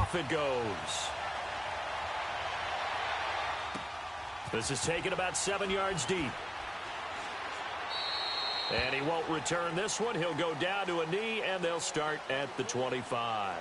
off it goes. This is taken about 7 yards deep. And he won't return this one. He'll go down to a knee, and they'll start at the 25.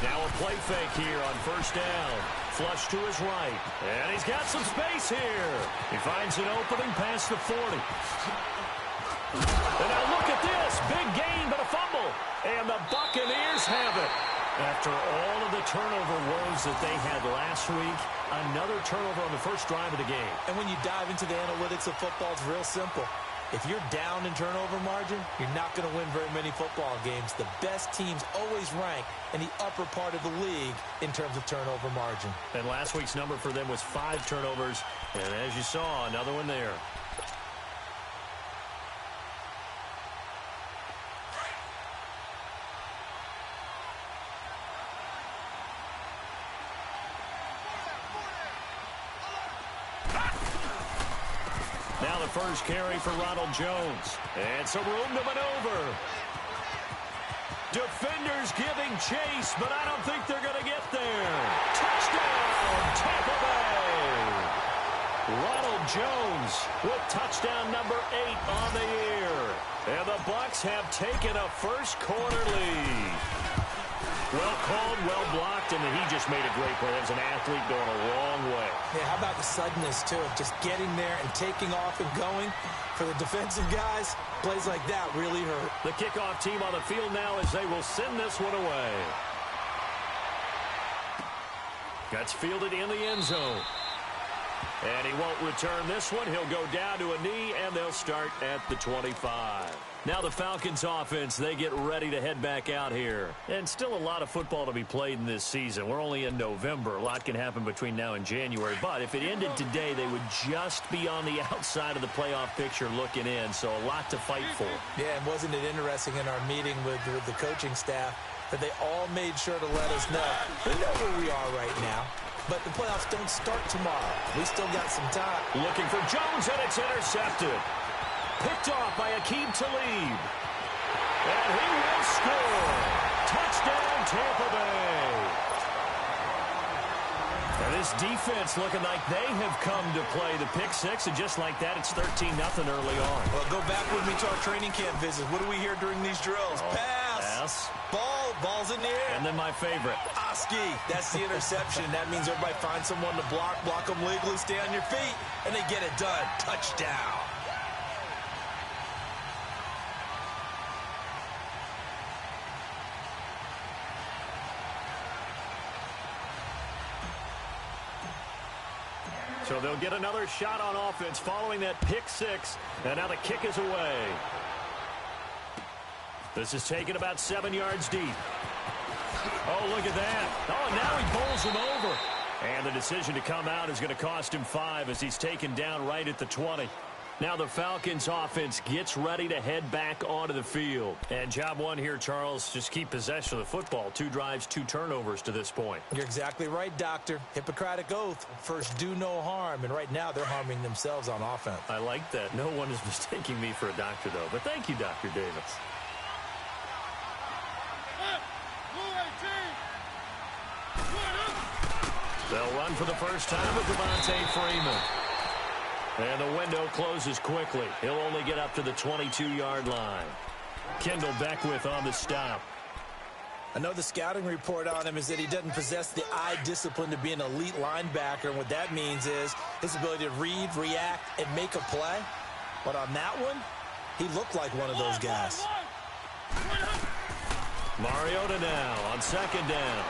Now a play fake here on first down. Flush to his right. And he's got some space here. He finds an opening past the 40. And now look at this. Big gain, but a fumble. And the Buccaneers have it. After all of the turnover woes that they had last week, another turnover on the first drive of the game. And when you dive into the analytics of football, it's real simple. If you're down in turnover margin, you're not going to win very many football games. The best teams always rank in the upper part of the league in terms of turnover margin. And last week's number for them was 5 turnovers. And as you saw, another one there. Now the first carry for Ronald Jones. And some room to maneuver. Defenders giving chase, but I don't think they're going to get there. Touchdown, Tampa Bay. Ronald Jones with touchdown number 8 on the year. And the Bucs have taken a first quarter lead. Well called, well blocked, and he just made a great play. As an athlete going a long way. Yeah, how about the suddenness, too, of just getting there and taking off and going? For the defensive guys, plays like that really hurt. The kickoff team on the field now as they will send this one away. Gets fielded in the end zone. And he won't return this one. He'll go down to a knee, and they'll start at the 25. Now the Falcons offense, they get ready to head back out here. And still a lot of football to be played in this season. We're only in November. A lot can happen between now and January. But if it ended today, they would just be on the outside of the playoff picture looking in. So a lot to fight for. Yeah, and wasn't it interesting in our meeting with the coaching staff that they all made sure to let us know. We know where we are right now. But the playoffs don't start tomorrow. We still got some time. Looking for Jones, and it's intercepted. Picked off by Aqib Talib. And he will score. Touchdown, Tampa Bay. And this defense looking like they have come to play the pick six, and just like that, it's 13-0 early on. Well, go back with me to our training camp visit. What do we hear during these drills? Pass. Ball's in the air. And then my favorite. Oski. That's the interception. That means everybody finds someone to block them legally, stay on your feet, and they get it done. Touchdown. So they'll get another shot on offense following that pick six. And now the kick is away. This is taken about 7 yards deep. Oh, look at that. Oh, and now he bowls him over. And the decision to come out is going to cost him 5 as he's taken down right at the 20. Now the Falcons offense gets ready to head back onto the field. And job one here, Charles, just keep possession of the football. 2 drives, 2 turnovers to this point. You're exactly right, Doctor. Hippocratic oath. First, do no harm. And right now, they're harming themselves on offense. I like that. No one is mistaking me for a doctor, though. But thank you, Dr. Davis. They'll run for the first time with Devontae Freeman. And the window closes quickly. He'll only get up to the 22-yard line. Kendall Beckwith on the stop. I know the scouting report on him is that he doesn't possess the eye discipline to be an elite linebacker. And what that means is his ability to read, react, and make a play. But on that one, he looked like one of those guys. Mariota now on second down.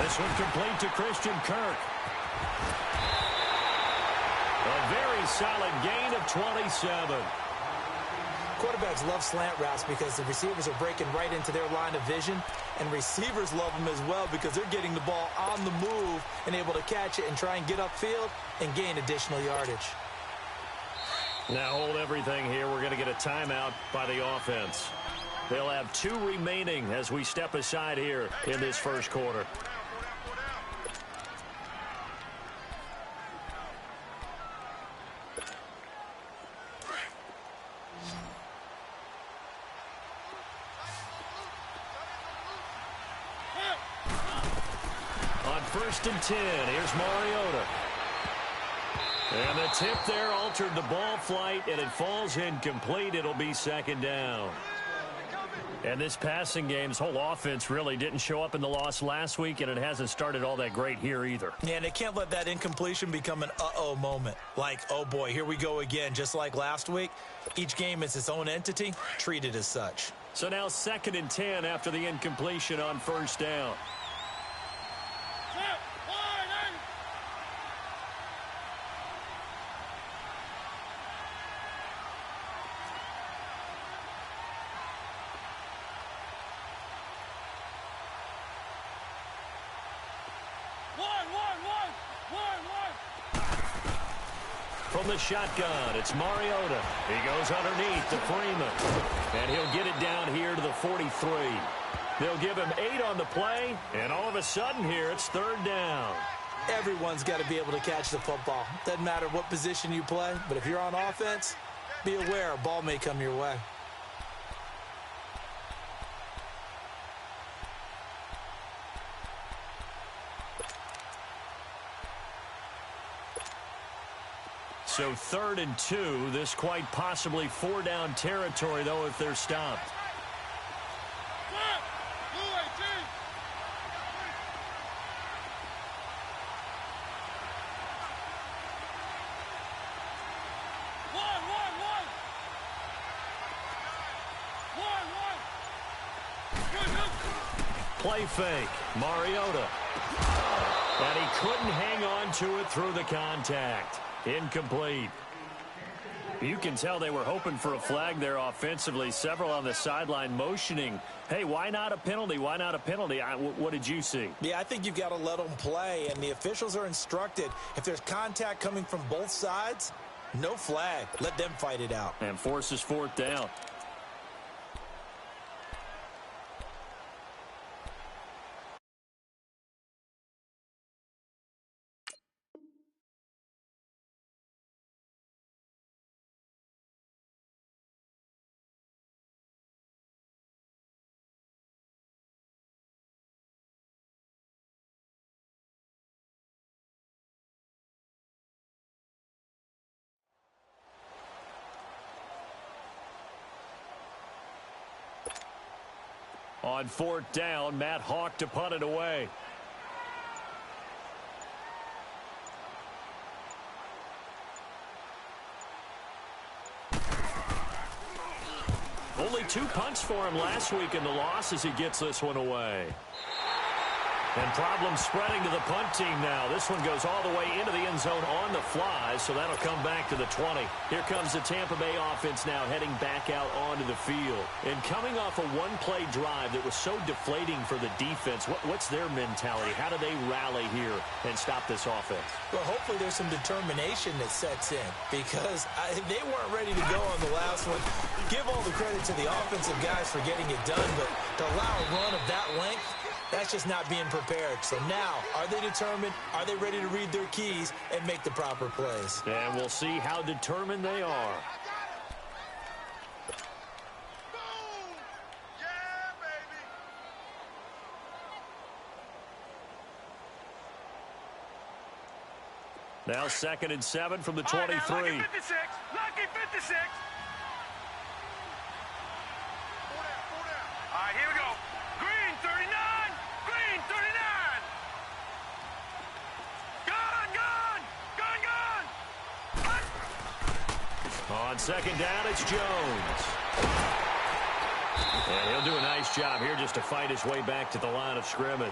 This one complete to Christian Kirk. A very solid gain of 27. Quarterbacks love slant routes because the receivers are breaking right into their line of vision, and receivers love them as well because they're getting the ball on the move and able to catch it and try and get upfield and gain additional yardage. Now hold everything here. We're going to get a timeout by the offense. They'll have 2 remaining as we step aside here in this first quarter. On 1st and 10, here's Mariota. And the tip there altered the ball flight, and it falls incomplete. It'll be 2nd down. And this passing game's whole offense really didn't show up in the loss last week, and it hasn't started all that great here either. Yeah, and they can't let that incompletion become an uh-oh moment. Like, oh boy, here we go again, just like last week. Each game is its own entity, treated as such. So now 2nd and 10 after the incompletion on 1st down. From the shotgun, it's Mariota. He goes underneath to Freeman. And he'll get it down here to the 43. They'll give him 8 on the play, and all of a sudden here, it's 3rd down. Everyone's got to be able to catch the football. Doesn't matter what position you play, but if you're on offense, be aware a ball may come your way. So 3rd and 2, this quite possibly 4-down territory, though, if they're stopped. Play fake, Mariota. And he couldn't hang on to it through the contact. Incomplete. You can tell they were hoping for a flag there offensively. Several on the sideline motioning, hey, why not a penalty? Why not a penalty? What did you see? Yeah, I think you've got to let them play, and the officials are instructed. If there's contact coming from both sides, no flag. Let them fight it out. And forces 4th down. On 4th down, Matt Hawk to punt it away. Only 2 punts for him last week in the loss as he gets this one away. And problems spreading to the punt team now. This one goes all the way into the end zone on the fly, so that'll come back to the 20. Here comes the Tampa Bay offense now heading back out onto the field. And coming off a one-play drive that was so deflating for the defense, what's their mentality? How do they rally here and stop this offense? Well, hopefully there's some determination that sets in because they weren't ready to go on the last one. Give all the credit to the offensive guys for getting it done, but to allow a run of that length, that's just not being prepared. So now, are they determined? Are they ready to read their keys and make the proper plays? And we'll see how determined they are. Now 2nd and 7 from the 23. Lucky 56. Lucky 56. All right, here we go. Green 39. Green 39. Gone. On 2nd down, it's Jones. And he'll do a nice job here just to fight his way back to the line of scrimmage.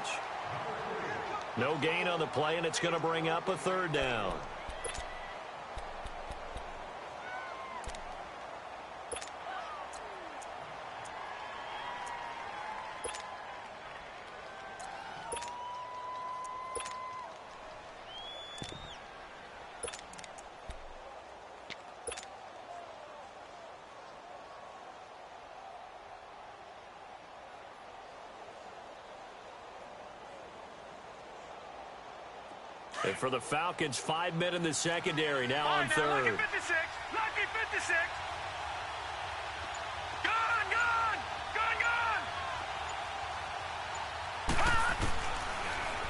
No gain on the play, and it's going to bring up a third down. And for the Falcons, 5 men in the secondary now on third. Lucky 56. Lucky 56. Gone, gone. Gone, gone.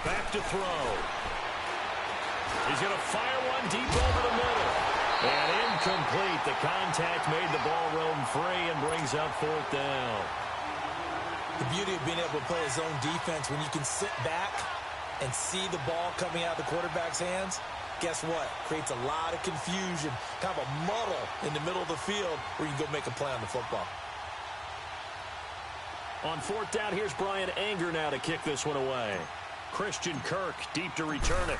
Back to throw. He's going to fire one deep over the middle. And incomplete. The contact made the ball roam free and brings up fourth down. The beauty of being able to play his own defense when you can sit back and see the ball coming out of the quarterback's hands, guess what? Creates a lot of confusion, kind of a muddle in the middle of the field where you can go make a play on the football. On fourth down, here's Brian Anger now to kick this one away. Christian Kirk deep to return it.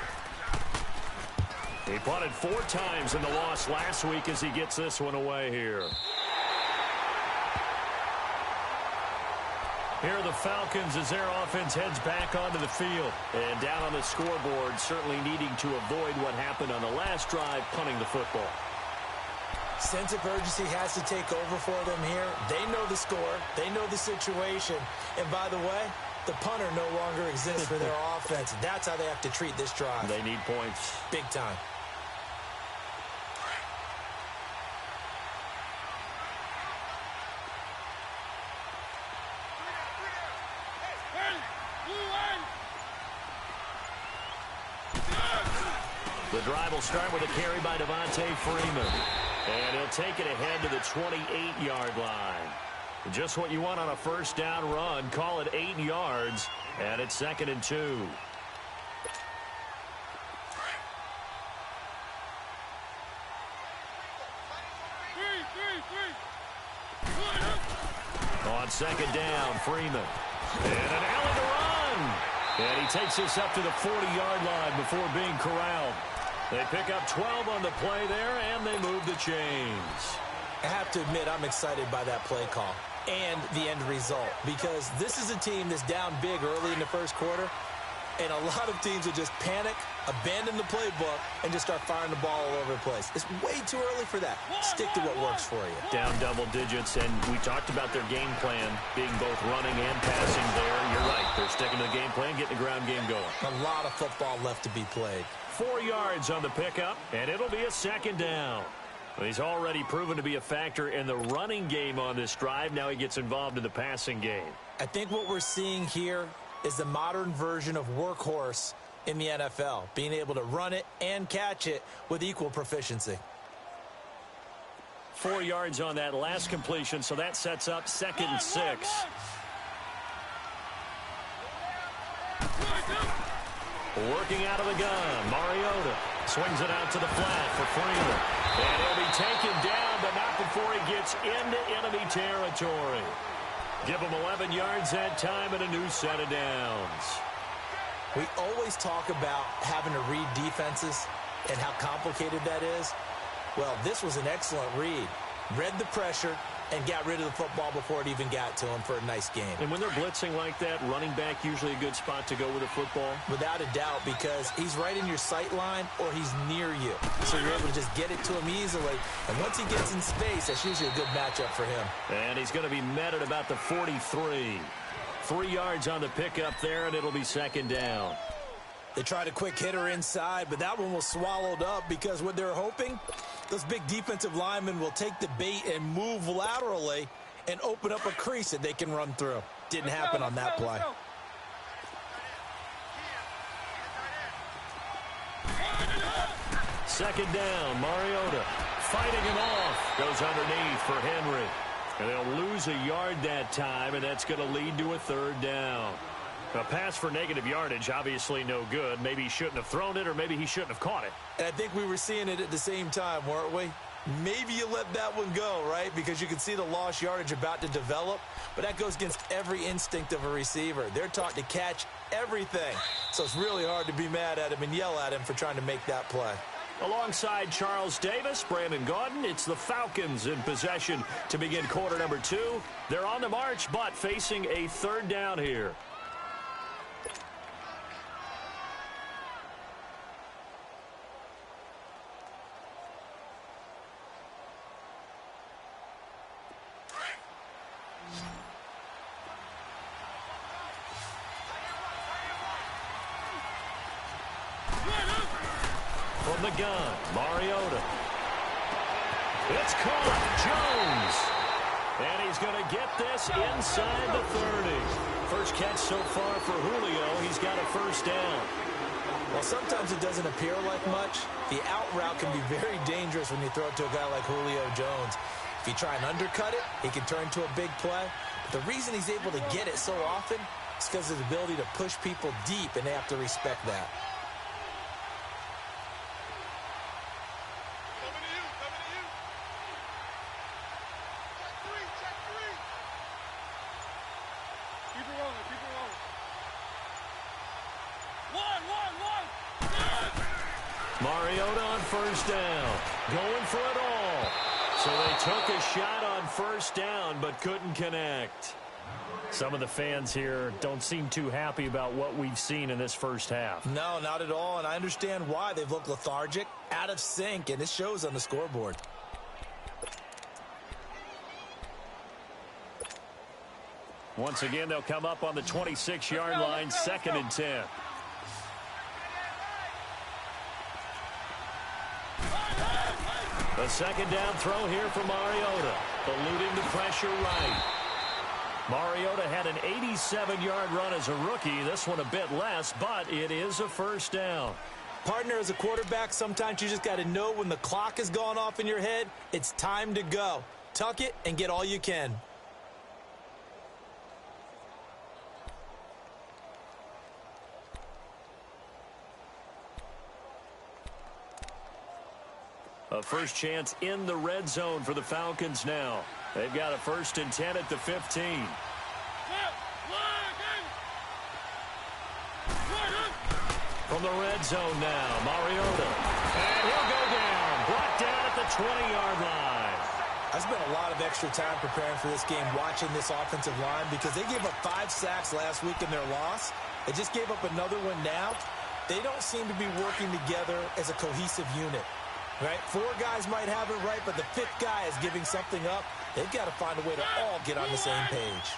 He punted 4 times in the loss last week as he gets this one away here. Here are the Falcons as their offense heads back onto the field. And down on the scoreboard, certainly needing to avoid what happened on the last drive, punting the football. Sense of urgency has to take over for them here. They know the score. They know the situation. And by the way, the punter no longer exists for their offense. That's how they have to treat this drive. They need points. Big time. The drive will start with a carry by Devontae Freeman. And he'll take it ahead to the 28-yard line. Just what you want on a first down run. Call it 8 yards. And it's 2nd and 2. On 2nd down, Freeman. And an alley to run. And he takes this up to the 40-yard line before being corralled. They pick up 12 on the play there, and they move the chains. I have to admit, I'm excited by that play call and the end result, because this is a team that's down big early in the first quarter, and a lot of teams will just panic, abandon the playbook, and just start firing the ball all over the place. It's way too early for that. Stick to what works for you. Down double digits, and we talked about their game plan being both running and passing there. You're right. They're sticking to the game plan, getting the ground game going. A lot of football left to be played. 4 yards on the pickup, and it'll be a 2nd down. Well, he's already proven to be a factor in the running game on this drive. Now he gets involved in the passing game. I think what we're seeing here is the modern version of workhorse in the NFL, being able to run it and catch it with equal proficiency. 4 yards on that last completion, so that sets up 2nd and 6. Working out of the gun, Mariota swings it out to the flat for Freeman. And he'll be taken down, but not before he gets into enemy territory. Give him 11 yards that time and a new set of downs. We always talk about having to read defenses and how complicated that is. Well, this was an excellent read. Read the pressure and got rid of the football before it even got to him for a nice game. And when they're blitzing like that, running back usually a good spot to go with a football? Without a doubt, because he's right in your sight line or he's near you. So you're able to just get it to him easily. And once he gets in space, that's usually a good matchup for him. And he's going to be met at about the 43. 3 yards on the pickup there, and it'll be 2nd down. They tried a quick hitter inside, but that one was swallowed up because what they're hoping, those big defensive linemen will take the bait and move laterally and open up a crease that they can run through. Didn't happen on that play. Second down, Mariota fighting him off. Goes underneath for Henry. And they'll lose a yard that time, and that's going to lead to a 3rd down. A pass for negative yardage, obviously no good. Maybe he shouldn't have thrown it, or maybe he shouldn't have caught it. And I think we were seeing it at the same time, weren't we? Maybe you let that one go, right? Because you can see the lost yardage about to develop. But that goes against every instinct of a receiver. They're taught to catch everything. So it's really hard to be mad at him and yell at him for trying to make that play. Alongside Charles Davis, Brandon Gaudin, it's the Falcons in possession to begin quarter number 2. They're on the march, but facing a third down here. From the gun, Mariota. It's caught, Jones. And he's going to get this inside the 30. First catch so far for Julio. He's got a first down. Well, sometimes it doesn't appear like much. The out route can be very dangerous when you throw it to a guy like Julio Jones. If you try and undercut it, he can turn into a big play. But the reason he's able to get it so often is because of his ability to push people deep, and they have to respect that. Mariota on first down, going for it all. So they took a shot on first down, but couldn't connect. Some of the fans here don't seem too happy about what we've seen in this first half. No, not at all, and I understand why. They've looked lethargic, out of sync, and it shows on the scoreboard. Once again, they'll come up on the 26-yard line, 2nd and 10. A second down throw here for Mariota, eluding the pressure right. Mariota had an 87-yard run as a rookie. This one a bit less, but it is a first down. Partner, as a quarterback, sometimes you just got to know when the clock has gone off in your head, it's time to go. Tuck it and get all you can. A first chance in the red zone for the Falcons now. They've got a 1st and 10 at the 15. From the red zone now, Mariota. And he'll go down. Brought down at the 20-yard line. I spent a lot of extra time preparing for this game, watching this offensive line, because they gave up 5 sacks last week in their loss. They just gave up another one now. They don't seem to be working together as a cohesive unit. Right? 4 guys might have it right, but the 5th guy is giving something up. They've got to find a way to all get on the same page.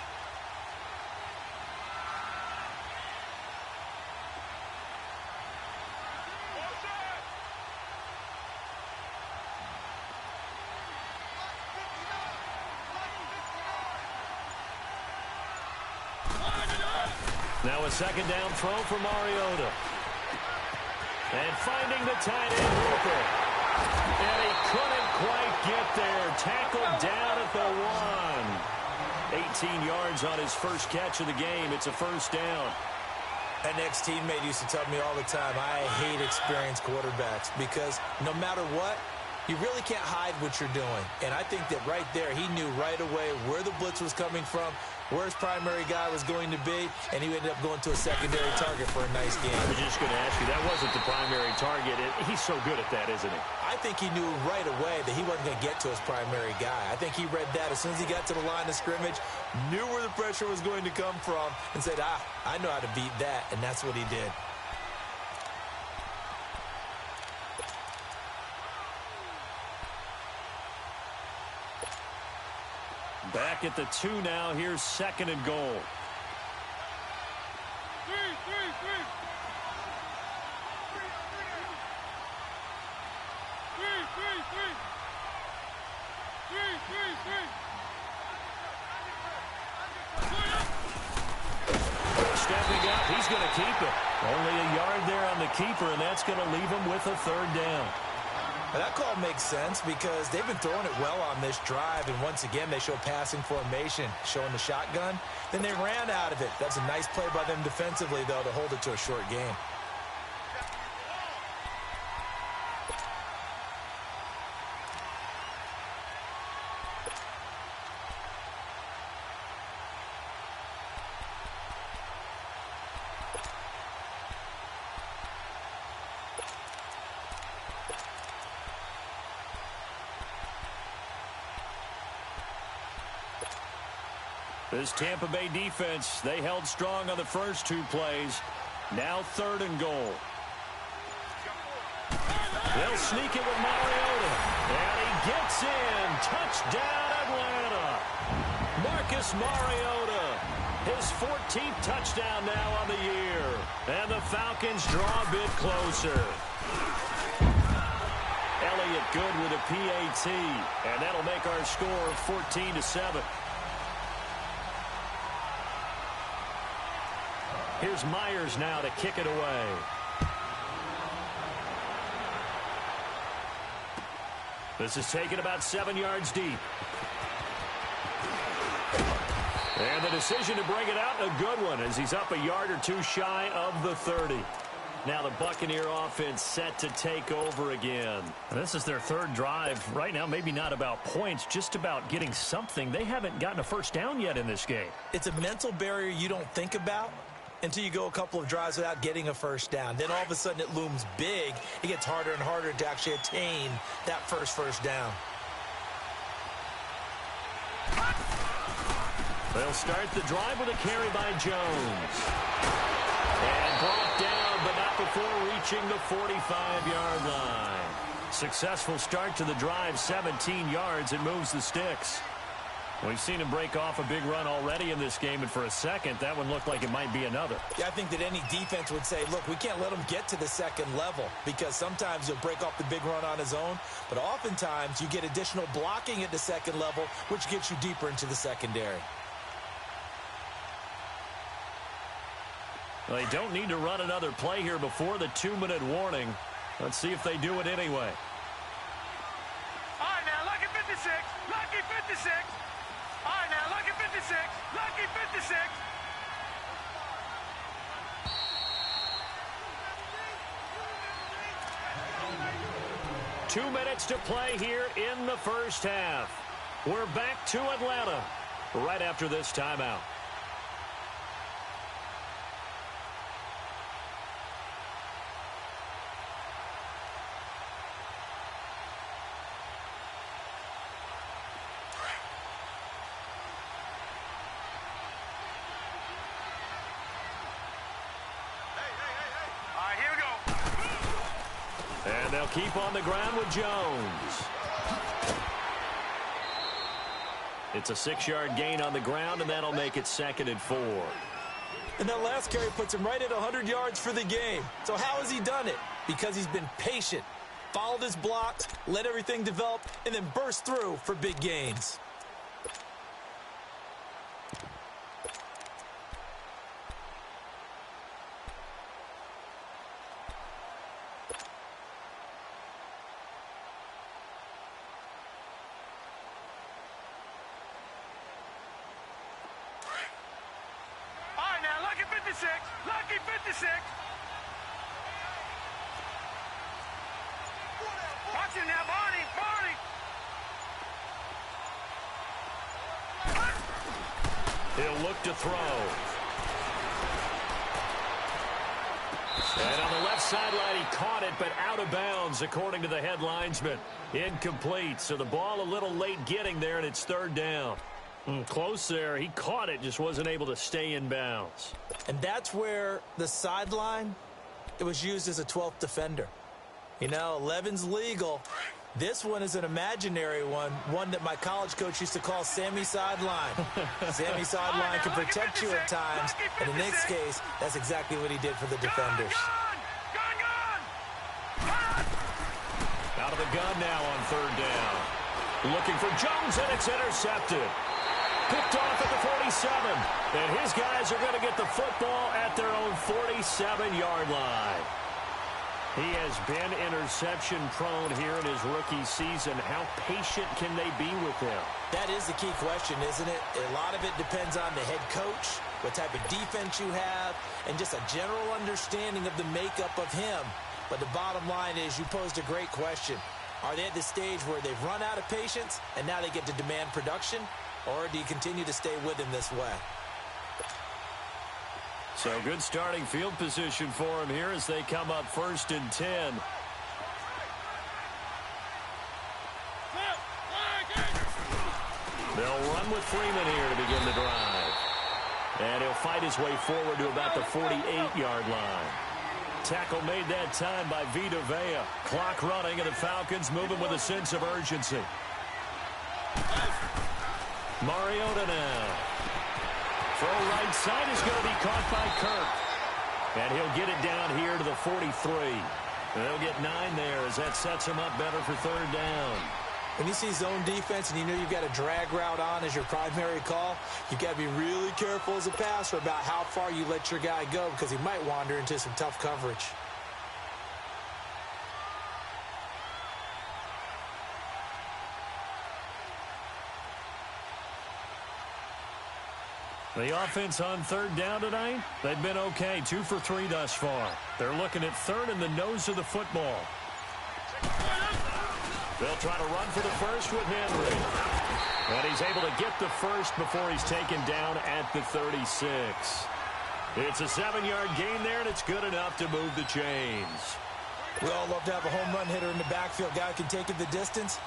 Now a second down throw for Mariota. And finding the tight end, Hooper. And he couldn't quite get there. Tackled down at the 1. 18 yards on his first catch of the game. It's a first down. An ex-teammate used to tell me all the time, I hate experienced quarterbacks because no matter what, you really can't hide what you're doing. And I think that right there, he knew right away where the blitz was coming from, where his primary guy was going to be, and he ended up going to a secondary target for a nice game. I was just going to ask you, that wasn't the primary target. He's so good at that, isn't he? I think he knew right away that he wasn't going to get to his primary guy. I think he read that as soon as he got to the line of scrimmage, knew where the pressure was going to come from, and said, I know how to beat that, and that's what he did. Back at the 2 now. Here's 2nd and goal. Stepping up, he's going to keep it. Only a yard there on the keeper, and that's going to leave him with a 3rd down. Now, that call makes sense because they've been throwing it well on this drive, and once again, they show passing formation, showing the shotgun. Then they ran out of it. That's a nice play by them defensively, though, to hold it to a short game. This Tampa Bay defense, they held strong on the first 2 plays. Now 3rd and goal. They'll sneak it with Mariota. And he gets in. Touchdown, Atlanta. Marcus Mariota. His 14th touchdown now on the year. And the Falcons draw a bit closer. Elliott good with a PAT. And that'll make our score 14-7. Here's Myers now to kick it away. This is taken about 7 yards deep. And the decision to bring it out, a good one, as he's up a yard or 2 shy of the 30. Now the Buccaneer offense set to take over again. And this is their 3rd drive. Right now, maybe not about points, just about getting something. They haven't gotten a first down yet in this game. It's a mental barrier you don't think about until you go a couple of drives without getting a first down. Then all of a sudden it looms big. It gets harder and harder to actually attain that first down. They'll start the drive with a carry by Jones. And brought down, but not before reaching the 45-yard line. Successful start to the drive, 17 yards. It moves the sticks. We've seen him break off a big run already in this game, and for a second, that one looked like it might be another. Yeah, I think that any defense would say, look, we can't let him get to the 2nd level, because sometimes he'll break off the big run on his own, but oftentimes you get additional blocking at the 2nd level, which gets you deeper into the secondary. Well, they don't need to run another play here before the 2-minute warning. Let's see if they do it anyway. All right, now, lucky 56. Lucky 56. All right, now, lucky 56. Lucky 56. Two minutes to play here in the first half. We're back to Atlanta right after this timeout. And they'll keep on the ground with Jones. It's a 6-yard gain on the ground, and that'll make it 2nd and 4. And that last carry puts him right at 100 yards for the game. So how has he done it? Because he's been patient, followed his blocks, let everything develop, and then burst through for big gains. Lucky 56. Watch him now, Barney. He'll look to throw. And on the left sideline, he caught it, but out of bounds, according to the head linesman. Incomplete, so the ball a little late getting there, and it's 3rd down. Close there. He caught it, just wasn't able to stay in bounds. And that's where the sideline, it was used as a 12th defender. You know, 11's legal. This one is an imaginary one that my college coach used to call Sammy Sideline. Sammy Sideline can protect you at times, and in this case, that's exactly what he did for the defenders. Out of the gun now on 3rd down. Looking for Jones, and it's intercepted. Picked off at the 47. And his guys are going to get the football at their own 47-yard line. He has been interception-prone here in his rookie season. How patient can they be with him? That is the key question, isn't it? A lot of it depends on the head coach, what type of defense you have, and just a general understanding of the makeup of him. But the bottom line is you posed a great question. Are they at the stage where they've run out of patience and now they get to demand production? Or do you continue to stay with him this way? So good starting field position for him here as they come up 1st and 10. They'll run with Freeman here to begin the drive. And he'll fight his way forward to about the 48-yard line. Tackle made that time by Vita Vea. Clock running, and the Falcons moving with a sense of urgency. Mariota now. Throw right side is going to be caught by Kirk. And he'll get it down here to the 43. They'll get 9 there as that sets him up better for third down. When you see zone defense and you know you've got a drag route on as your primary call, you've got to be really careful as a passer about how far you let your guy go because he might wander into some tough coverage. The offense on third down tonight, they've been okay. 2 for 3 thus far. They're looking at third in the nose of the football. They'll try to run for the first with Henry. And he's able to get the first before he's taken down at the 36. It's a 7-yard gain there, and it's good enough to move the chains. We all love to have a home run hitter in the backfield. Guy can take it the distance.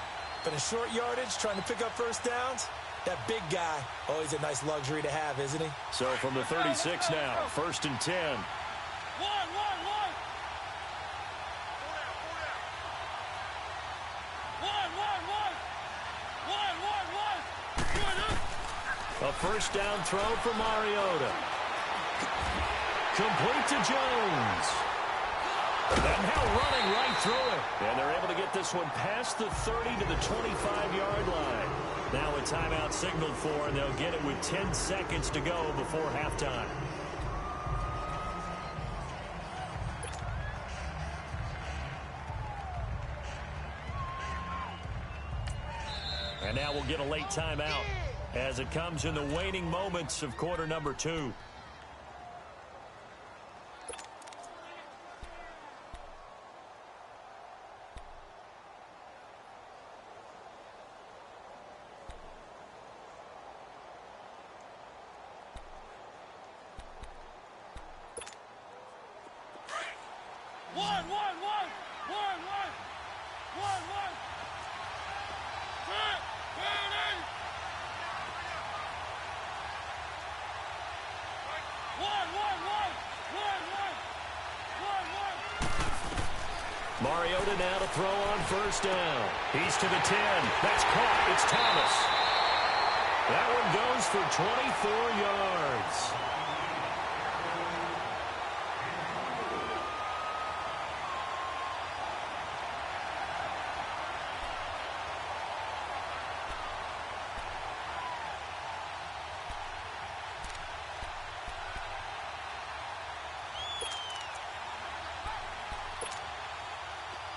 But in short yardage, trying to pick up first downs, that big guy, always a nice luxury to have, isn't he? So from the 36 now, 1st and 10. A first down throw for Mariota. Complete to Jones. And now running right through it. And they're able to get this one past the 30 to the 25-yard line. Now a timeout signaled for, and they'll get it with 10 seconds to go before halftime. And now we'll get a late timeout as it comes in the waning moments of quarter number 2. Mariota now to throw on first down. He's to the 10. That's caught. It's Thomas. That one goes for 24 yards.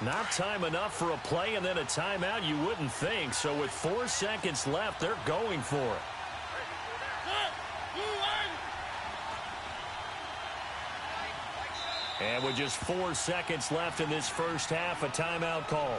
Not time enough for a play and then a timeout, you wouldn't think. So with 4 seconds left, they're going for it. And with just 4 seconds left in this first half, a timeout call.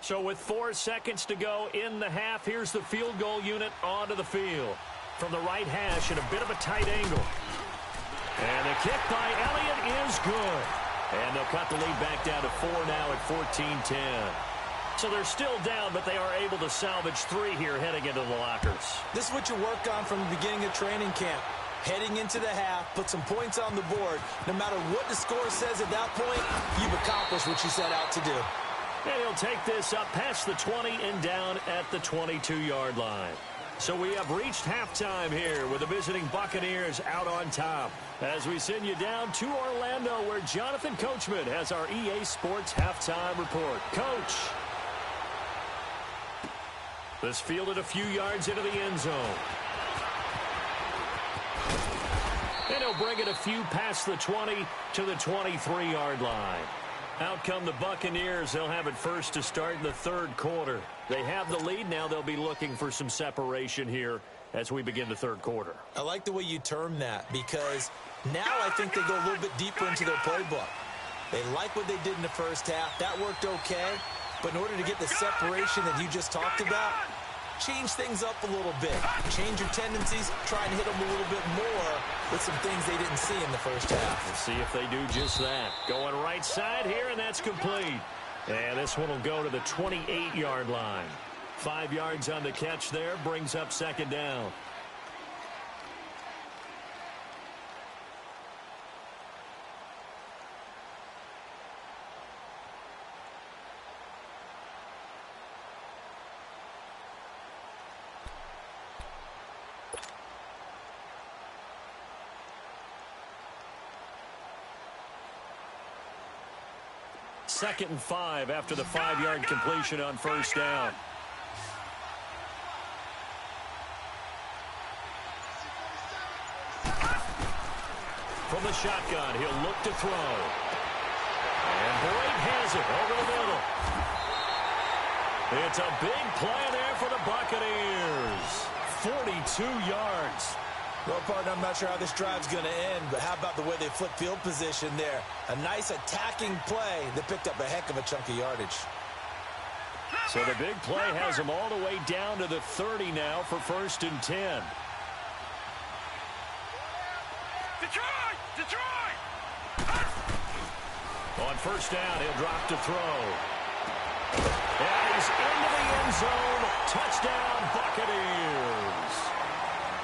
So with 4 seconds to go in the half, here's the field goal unit onto the field. From the right hash at a bit of a tight angle. And the kick by Elliott is good. And they'll cut the lead back down to 4 now at 14-10. So they're still down, but they are able to salvage 3 here heading into the lockers. This is what you work on from the beginning of training camp. Heading into the half, put some points on the board. No matter what the score says at that point, you've accomplished what you set out to do. And he'll take this up past the 20 and down at the 22-yard line. So we have reached halftime here with the visiting Buccaneers out on top. As we send you down to Orlando where Jonathan Coachman has our EA Sports halftime report. Coach. This fielded a few yards into the end zone. And he'll bring it a few past the 20 to the 23-yard line. Out come the Buccaneers. They'll have it first to start in the third quarter. They have the lead. Now they'll be looking for some separation here as we begin the third quarter. I like the way you term that because Now I think they go a little bit deeper into their playbook. They like what they did in the first half. That worked okay. But in order to get the separation that you just talked about, change things up a little bit. Change your tendencies. Try and hit them a little bit more with some things they didn't see in the first half. We'll see if they do just that. Going right side here, and that's complete. And this one will go to the 28-yard line. 5 yards on the catch there, brings up second down. Second and 5 after the 5-yard completion on first down. From the shotgun, he'll look to throw. And Boyd has it over the middle. It's a big play there for the Buccaneers. 42 yards. Well, partner, I'm not sure how this drive's going to end, but how about the way they flip field position there? A nice attacking play that picked up a heck of a chunk of yardage. So the big play has them all the way down to the 30 now for 1st and 10. Detroit! Detroit! On first down, he'll drop to throw. And he's into the end zone. Touchdown, Buccaneers.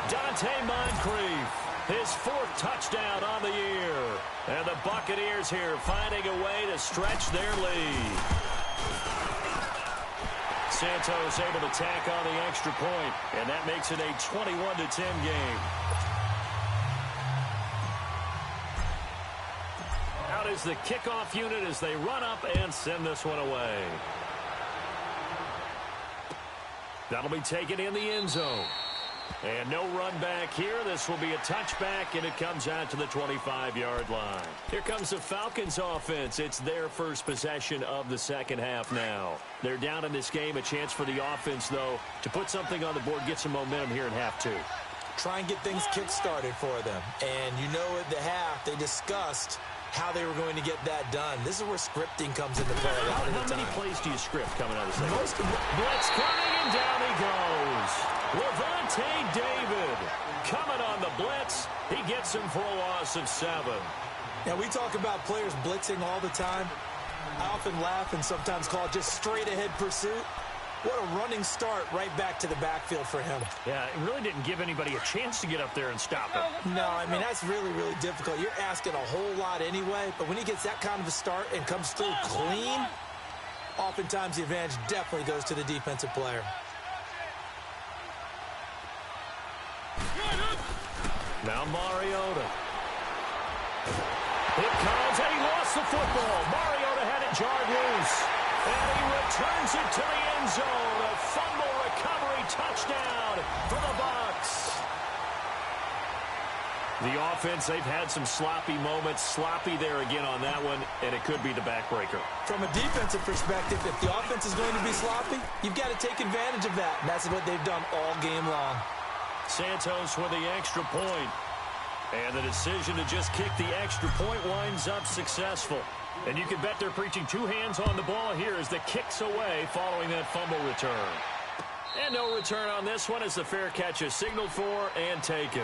Dante Moncrief, his 4th touchdown on the year. And the Buccaneers here finding a way to stretch their lead. Santos able to tack on the extra point, and that makes it a 21-10 game. Out is the kickoff unit as they run up and send this one away. That'll be taken in the end zone. And no run back here. This will be a touchback, and it comes out to the 25-yard line. Here comes the Falcons offense. It's their first possession of the second half now. They're down in this game. A chance for the offense, though, to put something on the board, get some momentum here in half 2. Try and get things kick-started for them. And you know at the half, they discussed how they were going to get that done. This is where scripting comes into play a lot of the time. How many plays do you script coming out of the second? Most of them. Blitz coming, and down he goes. Levante David coming on the blitz. He gets him for a loss of 7. Now, we talk about players blitzing all the time. I often laugh and sometimes call it just straight-ahead pursuit. What a running start right back to the backfield for him. Yeah, it really didn't give anybody a chance to get up there and stop him. No, I mean, that's really, really difficult. You're asking a whole lot anyway, but when he gets that kind of a start and comes through clean, oftentimes the advantage definitely goes to the defensive player. Now Mariota. It comes, and he lost the football. Mariota had it jarred loose. And he returns it to the end zone. A fumble recovery touchdown for the Bucs. The offense, they've had some sloppy moments. Sloppy there again on that one, and it could be the backbreaker. From a defensive perspective, if the offense is going to be sloppy, you've got to take advantage of that. And that's what they've done all game long. Santos with the extra point. And the decision to just kick the extra point winds up successful. And you can bet they're preaching 2 hands on the ball here as the kick's away following that fumble return. And no return on this one as the fair catch is signaled for and taken.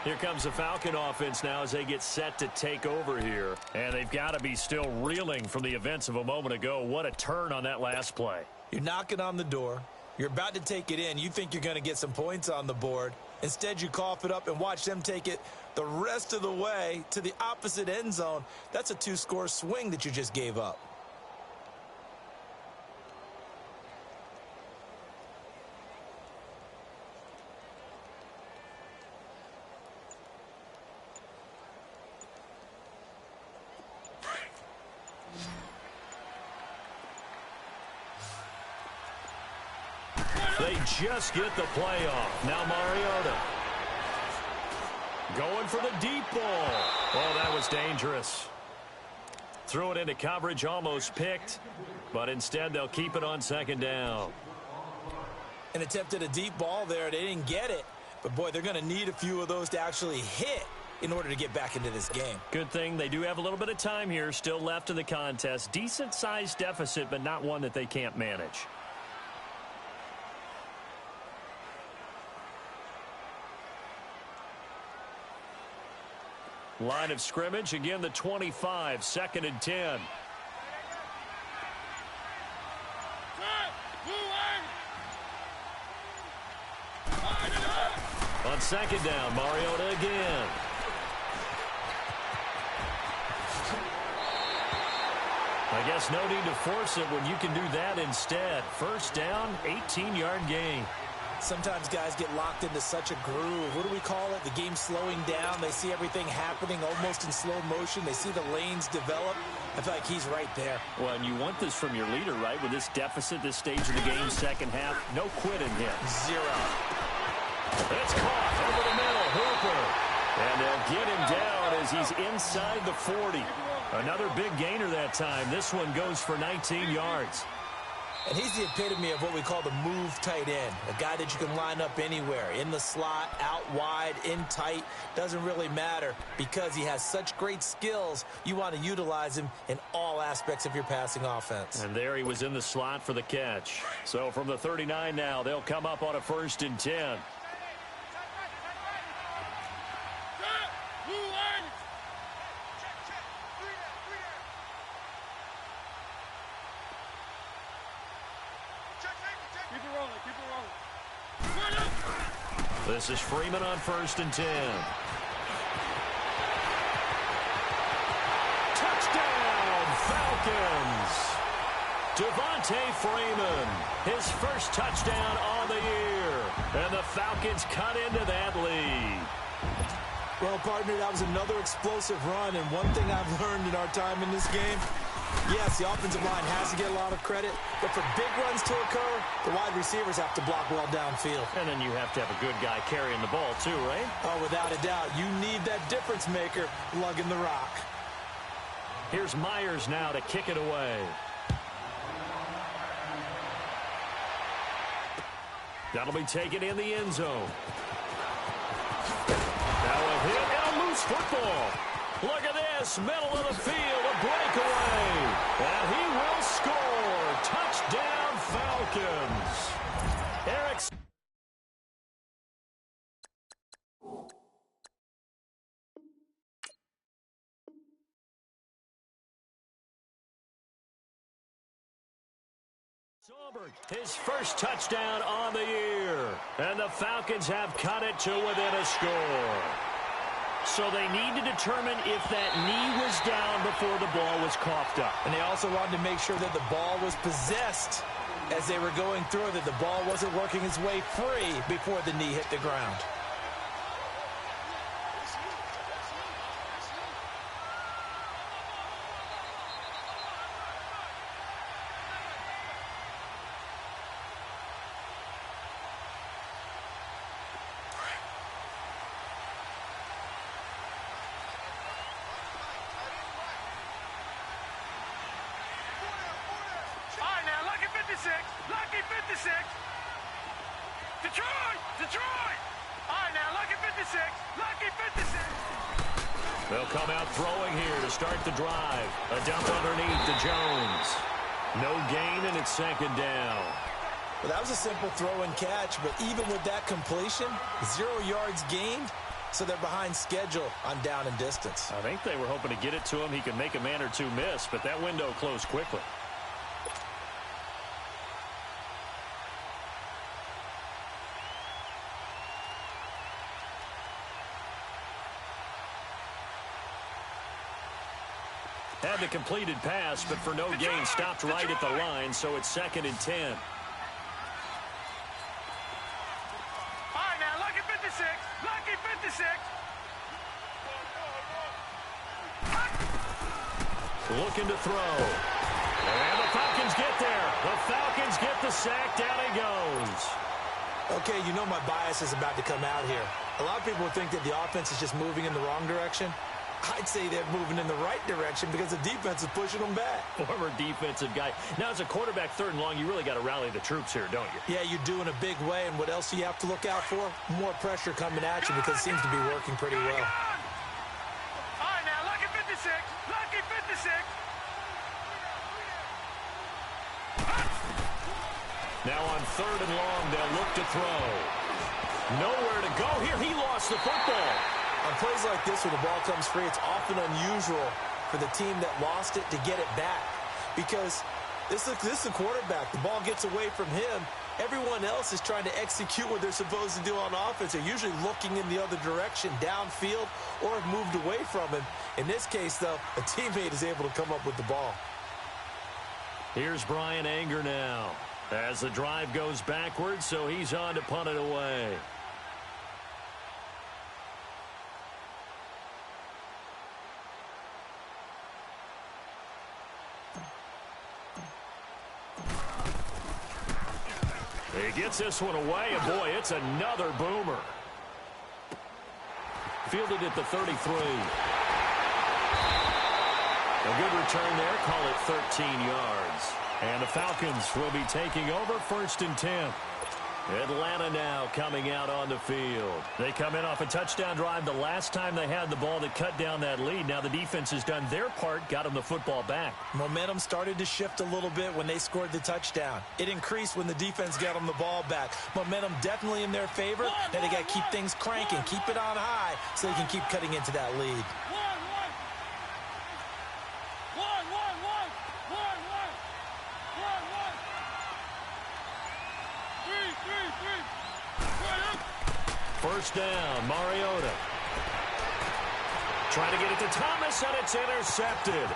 Here comes the Falcon offense now as they get set to take over here. And they've got to be still reeling from the events of a moment ago. What a turn on that last play. You're knocking on the door. You're about to take it in. You think you're going to get some points on the board. Instead, you cough it up and watch them take it the rest of the way to the opposite end zone. That's a 2-score swing that you just gave up. They just get the play off. Now Mariota. Going for the deep ball. Oh, that was dangerous. Threw it into coverage, almost picked. But instead, they'll keep it on second down. And attempted a deep ball there. They didn't get it. But, boy, they're going to need a few of those to actually hit in order to get back into this game. Good thing they do have a little bit of time here still left in the contest. Decent-sized deficit, but not one that they can't manage. Line of scrimmage, again the 25, 2nd and 10. On 2nd down, Mariota again. I guess no need to force it when you can do that instead. 1st down, 18-yard gain. Sometimes guys get locked into such a groove. What do we call it? The game slowing down. They see everything happening almost in slow motion. They see the lanes develop. I feel like he's right there. Well, and you want this from your leader, right? With this deficit, this stage of the game, 2nd half, no quitting him. 0. It's caught over the middle, Hooper. And they'll get him down as he's inside the 40. Another big gainer that time. This one goes for 19 yards. And he's the epitome of what we call the move tight end. A guy that you can line up anywhere. In the slot, out wide, in tight. Doesn't really matter because he has such great skills. You want to utilize him in all aspects of your passing offense. And there he was in the slot for the catch. So from the 39 now, they'll come up on a 1st and 10. This is Freeman on 1st and 10. Touchdown, Falcons! Devontae Freeman, his first touchdown on the year. And the Falcons cut into that lead. Well, partner, that was another explosive run. And one thing I've learned in our time in this game, yes, the offensive line has to get a lot of credit, but for big runs to occur, the wide receivers have to block well downfield. And then you have to have a good guy carrying the ball too, right? Oh, without a doubt. You need that difference maker lugging the rock. Here's Myers now to kick it away. That'll be taken in the end zone. Now a hit and a loose football. Look at this, middle of the field, a breakaway. And he will score. Touchdown, Falcons. Eric. His first touchdown on the year. And the Falcons have cut it to within a score. So they need to determine if that knee was down before the ball was coughed up. And they also wanted to make sure that the ball was possessed as they were going through, that the ball wasn't working its way free before the knee hit the ground. Lucky 56. Detroit. All right, now, lucky 56. Lucky 56. They'll come out throwing here to start the drive. A dump underneath to Jones. No gain, and it's 2nd down. Well, that was a simple throw and catch, but even with that completion, 0 yards gained, so they're behind schedule on down and distance. I think they were hoping to get it to him. He could make a man or two miss, but that window closed quickly. Had the completed pass, but for no gain, stopped right at the line, so it's 2nd and 10. All right, now, lucky 56. Lucky 56. Looking to throw. And the Falcons get there. The Falcons get the sack. Down he goes. Okay, you know my bias is about to come out here. A lot of people would think that the offense is just moving in the wrong direction. I'd say they're moving in the right direction because the defense is pushing them back. Former defensive guy. Now, as a quarterback, 3rd and long, you really got to rally the troops here, don't you? Yeah, you do in a big way. And what else do you have to look out for? More pressure coming at you because it seems to be working pretty well. Now on 3rd and long, they'll look to throw. Nowhere to go here. He lost the football. On plays like this where the ball comes free, it's often unusual for the team that lost it to get it back. Because this is a quarterback. The ball gets away from him. Everyone else is trying to execute what they're supposed to do on offense. They're usually looking in the other direction, downfield, or have moved away from him. In this case, though, a teammate is able to come up with the ball. Here's Brian Anger now as the drive goes backwards, so he's on to punt it away. He gets this one away, and boy, it's another boomer. Fielded at the 33. A good return there, call it 13 yards. And the Falcons will be taking over 1st and 10. Atlanta now coming out on the field. They come in off a touchdown drive the last time they had the ball that cut down that lead. Now the defense has done their part, got them the football back. Momentum started to shift a little bit when they scored the touchdown. It increased when the defense got them the ball back. Momentum definitely in their favor. Now they got to keep things cranking, keep it on high so they can keep cutting into that lead. First down, Mariota. Trying to get it to Thomas, and it's intercepted.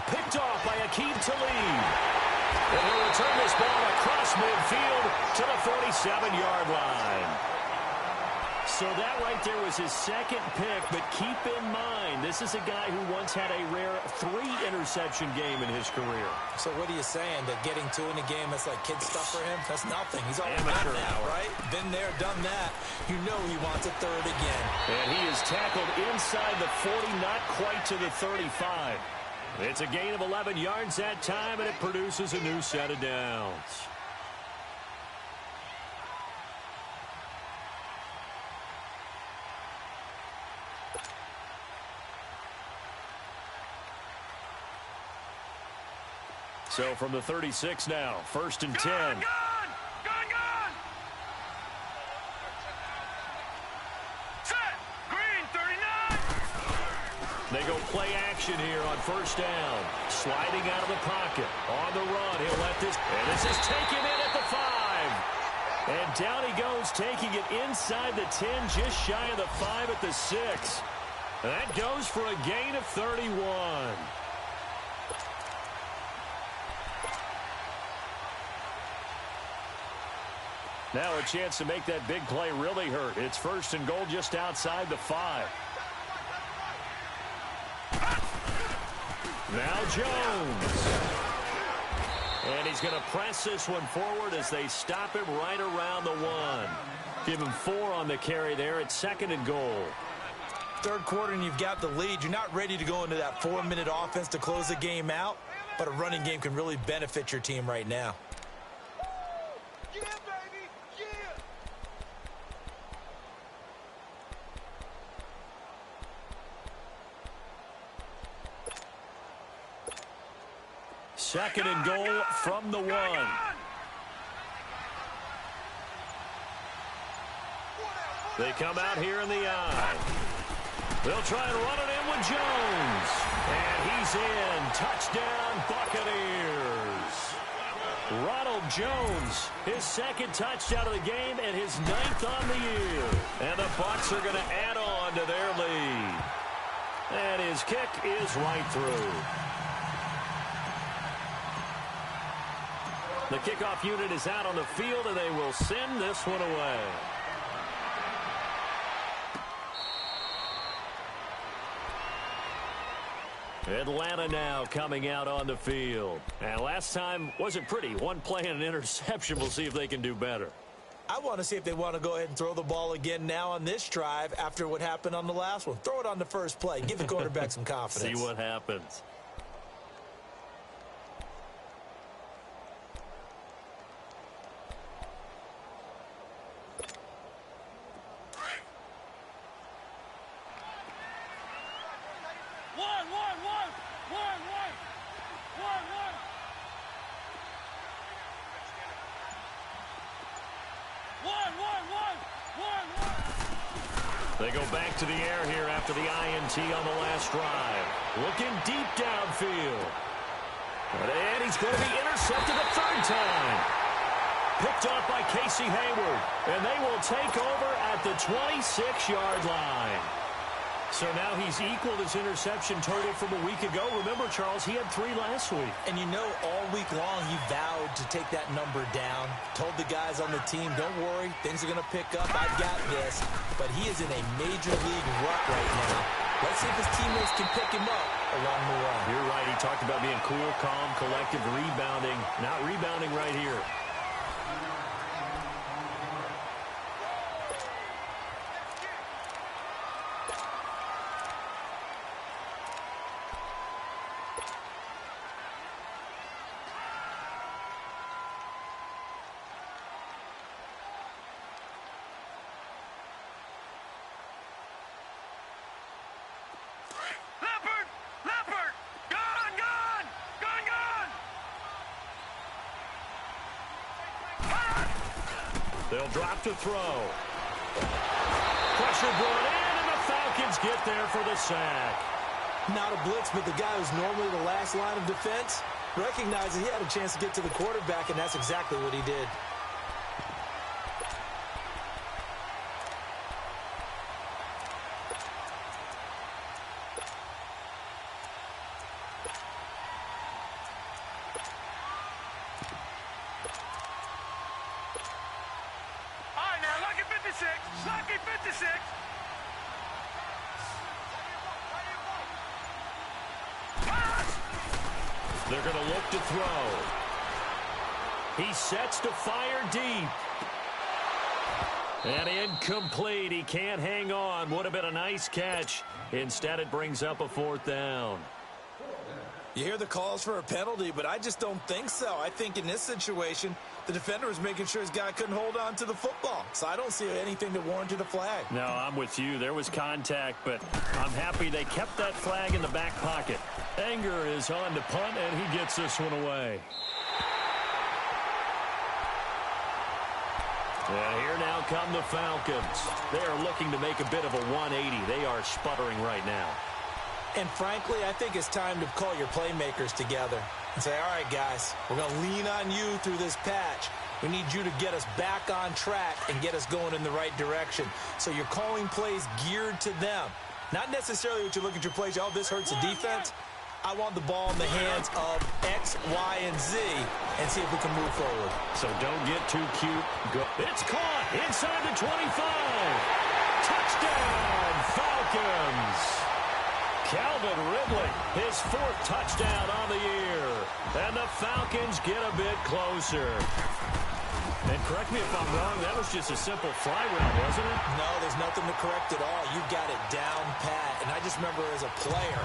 Picked off by Aqib Talib. And he'll return this ball across midfield to the 47-yard line. So that right there was his second pick, but keep in mind, this is a guy who once had a rare 3-interception game in his career. So what are you saying? That getting 2 in a game, that's like kid stuff for him? That's nothing. He's all amateur now, right? Been there, done that. You know he wants a 3rd again. And he is tackled inside the 40, not quite to the 35. It's a gain of 11 yards that time, and it produces a new set of downs. So from the 36 now, 1st and 10. Gun! Set! Green, 39! They go play action here on 1st down. Sliding out of the pocket. On the run, he'll let this. And this is taken in at the 5. And down he goes, taking it inside the 10, just shy of the 5 at the 6. That goes for a gain of 31. Now a chance to make that big play really hurt. It's 1st and goal just outside the 5. Now Jones. And he's going to press this one forward as they stop him right around the 1. Give him 4 on the carry there. It's 2nd and goal. 3rd quarter and you've got the lead. You're not ready to go into that 4-minute offense to close the game out, but a running game can really benefit your team right now. Second and goal from the 1. They come out here in the I. They'll try and run it in with Jones. And he's in. Touchdown, Buccaneers. Ronald Jones, his 2nd touchdown of the game and his 9th on the year. And the Bucs are going to add on to their lead. And his kick is right through. The kickoff unit is out on the field, and they will send this one away. Atlanta now coming out on the field. And last time wasn't pretty. One play and an interception. We'll see if they can do better. I want to see if they want to go ahead and throw the ball again now on this drive after what happened on the last one. Throw it on the first play. Give the quarterback some confidence. See what happens. They go back to the air here after the INT on the last drive. Looking deep downfield. And he's going to be intercepted a third time. Picked off by Casey Hayward. And they will take over at the 26-yard line. So now he's equaled his interception total from a week ago. Remember, Charles, he had 3 last week. And you know, all week long he vowed to take that number down. Told the guys on the team, don't worry, things are going to pick up. I've got this. But he is in a major league rut right now. Let's see if his teammates can pick him up along the way. You're right. He talked about being cool, calm, collective, rebounding. Not rebounding right here. They'll drop to throw. Pressure brought in, and the Falcons get there for the sack. Not a blitz, but the guy who's normally the last line of defense recognizes he had a chance to get to the quarterback, and that's exactly what he did. Lucky 56. They're going to look to throw. He sets to fire deep. And incomplete. He can't hang on. Would have been a nice catch. Instead, it brings up a 4th down. You hear the calls for a penalty, but I just don't think so. I think in this situation, the defender was making sure his guy couldn't hold on to the football. So I don't see anything that warranted a flag. No, I'm with you. There was contact, but I'm happy they kept that flag in the back pocket. Anger is on to punt, and he gets this one away. And here now come the Falcons. They are looking to make a bit of a 180. They are sputtering right now. And frankly, I think it's time to call your playmakers together and say, all right, guys, we're going to lean on you through this patch. We need you to get us back on track and get us going in the right direction. So you're calling plays geared to them. Not necessarily what you look at your plays, oh, this hurts the defense. I want the ball in the hands of X, Y, and Z and see if we can move forward. So don't get too cute. Go. It's caught inside the 25. Touchdown, Falcons. Calvin Ridley, his 4th touchdown on the year. And the Falcons get a bit closer. And correct me if I'm wrong, that was just a simple fly route, wasn't it? No, there's nothing to correct at all. You got it down pat. And I just remember as a player,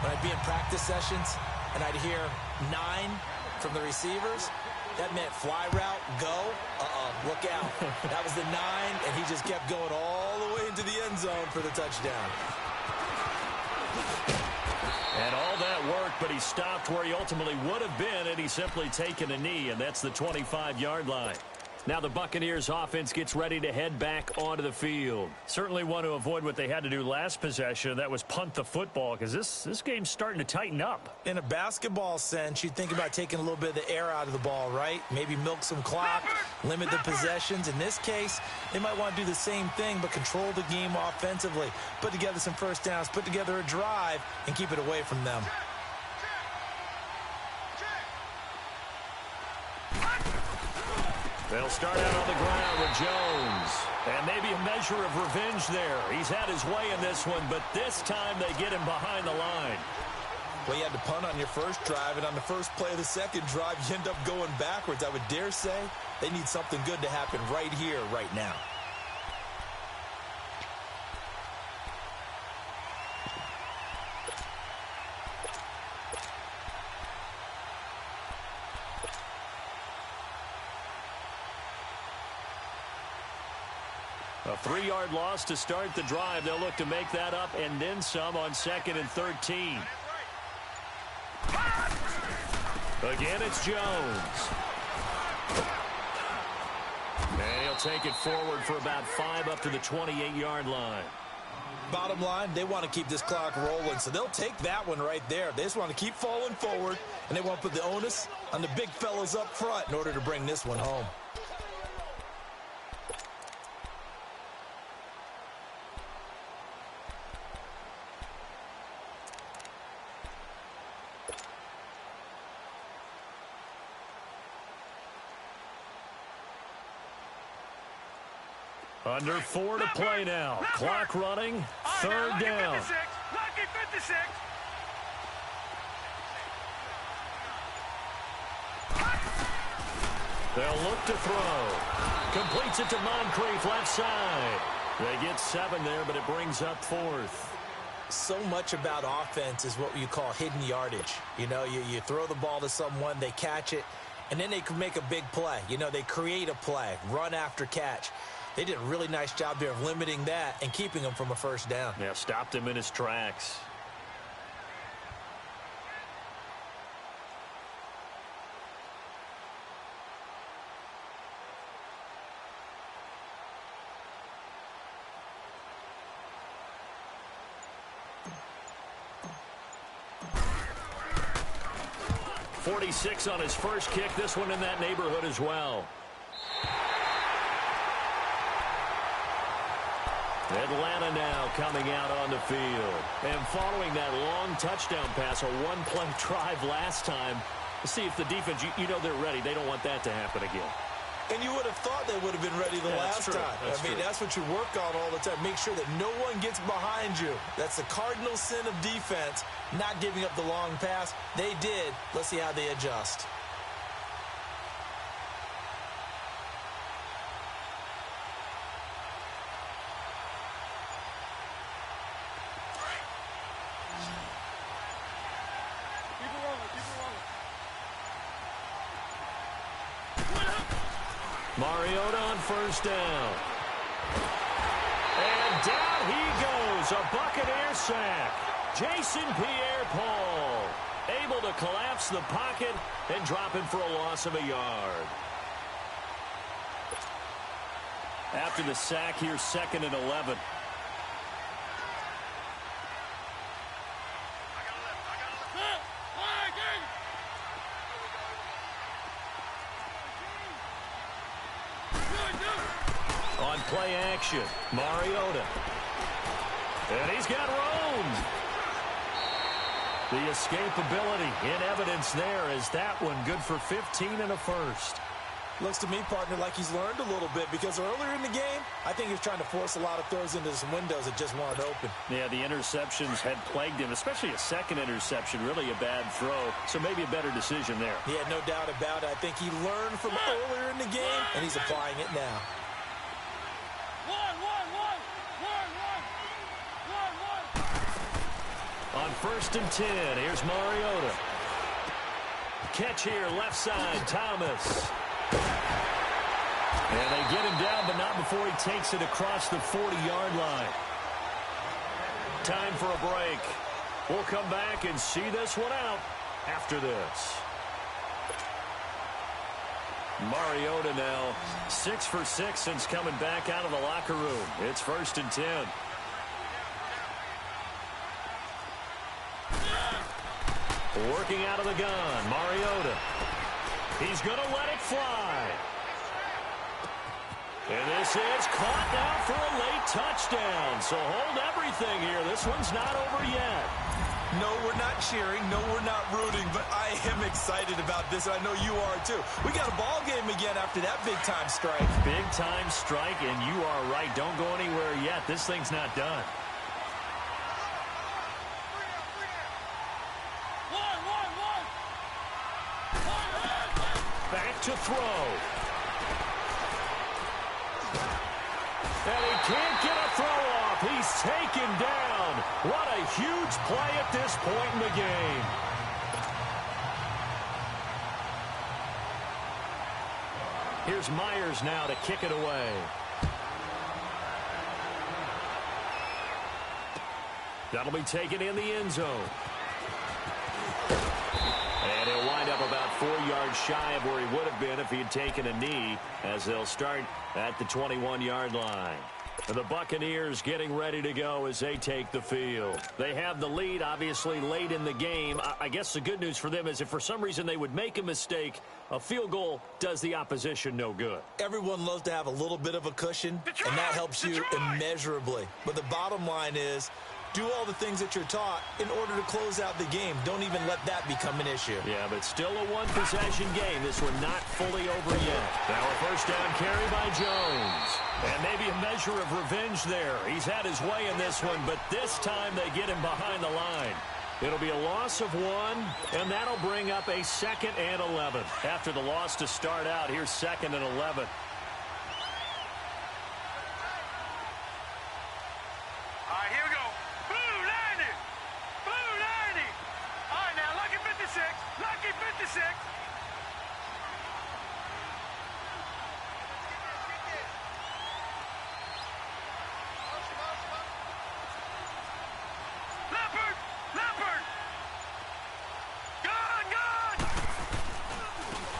when I'd be in practice sessions and I'd hear 9 from the receivers, that meant fly route, go, look out. That was the 9, and he just kept going all the way into the end zone for the touchdown. And all that worked, but he stopped where he ultimately would have been, and he's simply taken a knee, and that's the 25-yard line. Now the Buccaneers offense gets ready to head back onto the field. Certainly want to avoid what they had to do last possession. That was punt the football, because this game's starting to tighten up. In a basketball sense, you think about taking a little bit of the air out of the ball, right? Maybe milk some clock, limit the possessions. In this case, they might want to do the same thing, but control the game offensively. Put together some first downs, put together a drive, and keep it away from them. They'll start out on the ground with Jones. And maybe a measure of revenge there. He's had his way in this one, but this time they get him behind the line. Well, you had to punt on your first drive, and on the first play of the second drive, you end up going backwards. I would dare say they need something good to happen right here, right now. A 3-yard loss to start the drive. They'll look to make that up and then some on 2nd and 13. Again, it's Jones. And he'll take it forward for about 5 up to the 28-yard line. Bottom line, they want to keep this clock rolling, so they'll take that one right there. They just want to keep falling forward, and they want to put the onus on the big fellas up front in order to bring this one home. Under 4 to play now. Clock running. Third down. Lucky 56. They'll look to throw. Completes it to Moncrief, left side. They get 7 there, but it brings up 4th. So much about offense is what you call hidden yardage. You know, you throw the ball to someone, they catch it, and then they can make a big play. You know, they create a play, run after catch. They did a really nice job there of limiting that and keeping him from a first down. Yeah, stopped him in his tracks. .46 on his first kick. This one in that neighborhood as well. Atlanta now coming out on the field. And following that long touchdown pass, a one-play drive last time, to see if the defense, you know they're ready. They don't want that to happen again. And you would have thought they would have been ready the last time. I mean, that's what you work on all the time. Make sure that no one gets behind you. That's the cardinal sin of defense, not giving up the long pass. They did. Let's see how they adjust. Mariota on first down. And down he goes. A Buccaneer sack. Jason Pierre-Paul able to collapse the pocket and drop him for a loss of a yard. After the sack here, 2nd and 11. On play action, Mariota. And he's got room. The escapability in evidence there as that one good for 15 and a first. Looks to me, partner, like he's learned a little bit because earlier in the game, I think he was trying to force a lot of throws into some windows that just weren't open. Yeah, the interceptions had plagued him, especially a second interception, really a bad throw. So maybe a better decision there. Yeah, no doubt about it. I think he learned from earlier in the game, and he's applying it now. On 1st and 10, here's Mariota. Catch here, left side, Thomas. And they get him down, but not before he takes it across the 40-yard line. Time for a break. We'll come back and see this one out after this. Mariota now 6 for 6 since coming back out of the locker room. It's 1st and 10. Working out of the gun, Mariota. He's going to let it fly. And this is caught now for a late touchdown. So hold everything here. This one's not over yet. No, we're not cheering. No, we're not rooting. But I am excited about this, and I know you are too. We got a ball game again after that big-time strike. Big-time strike, and you are right. Don't go anywhere yet. This thing's not done. Back to throw. And he can't get a throw off. He's taken down. What a huge play at this point in the game. Here's Myers now to kick it away. That'll be taken in the end zone. And he'll wind up about 4 yards shy of where he would have been if he had taken a knee, as they'll start at the 21-yard line. And the Buccaneers getting ready to go as they take the field. They have the lead, obviously, late in the game. I guess the good news for them is if for some reason they would make a mistake, a field goal does the opposition no good. Everyone loves to have a little bit of a cushion, and that helps you immeasurably. But the bottom line is, do all the things that you're taught in order to close out the game. Don't even let that become an issue. Yeah, but still a one-possession game. This one not fully over yet. Now a first down carry by Jones. And maybe a measure of revenge there. He's had his way in this one, but this time they get him behind the line. It'll be a loss of 1, and that'll bring up a 2nd and 11. After the loss to start out, here's 2nd and 11.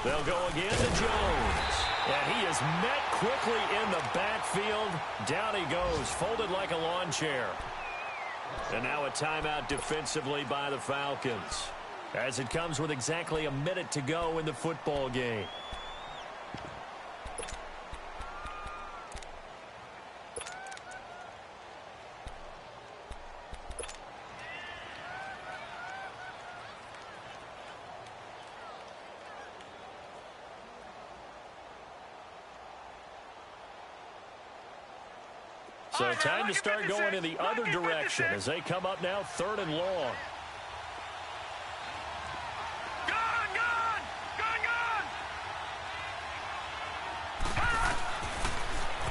They'll go again to Jones. And he is met quickly in the backfield. Down he goes, folded like a lawn chair. And now a timeout defensively by the Falcons, as it comes with exactly a minute to go in the football game. So time to start going in the other direction as they come up now 3rd and long.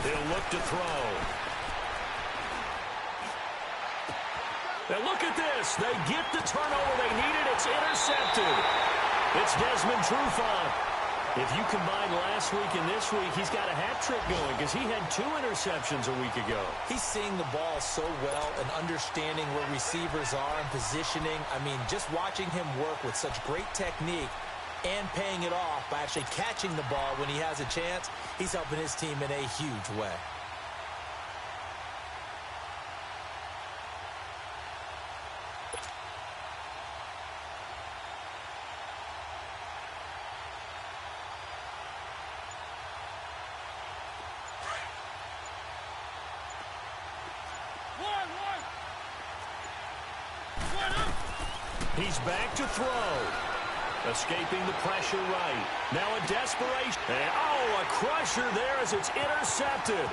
He'll look to throw. And look at this. They get the turnover they needed. It's intercepted. It's Desmond Trufant. If you combine last week and this week, he's got a hat trick going because he had 2 interceptions a week ago. He's seeing the ball so well and understanding where receivers are and positioning. I mean, just watching him work with such great technique and paying it off by actually catching the ball when he has a chance, he's helping his team in a huge way. He's back to throw. Escaping the pressure right. Now a desperation. And, oh, a crusher there as it's intercepted.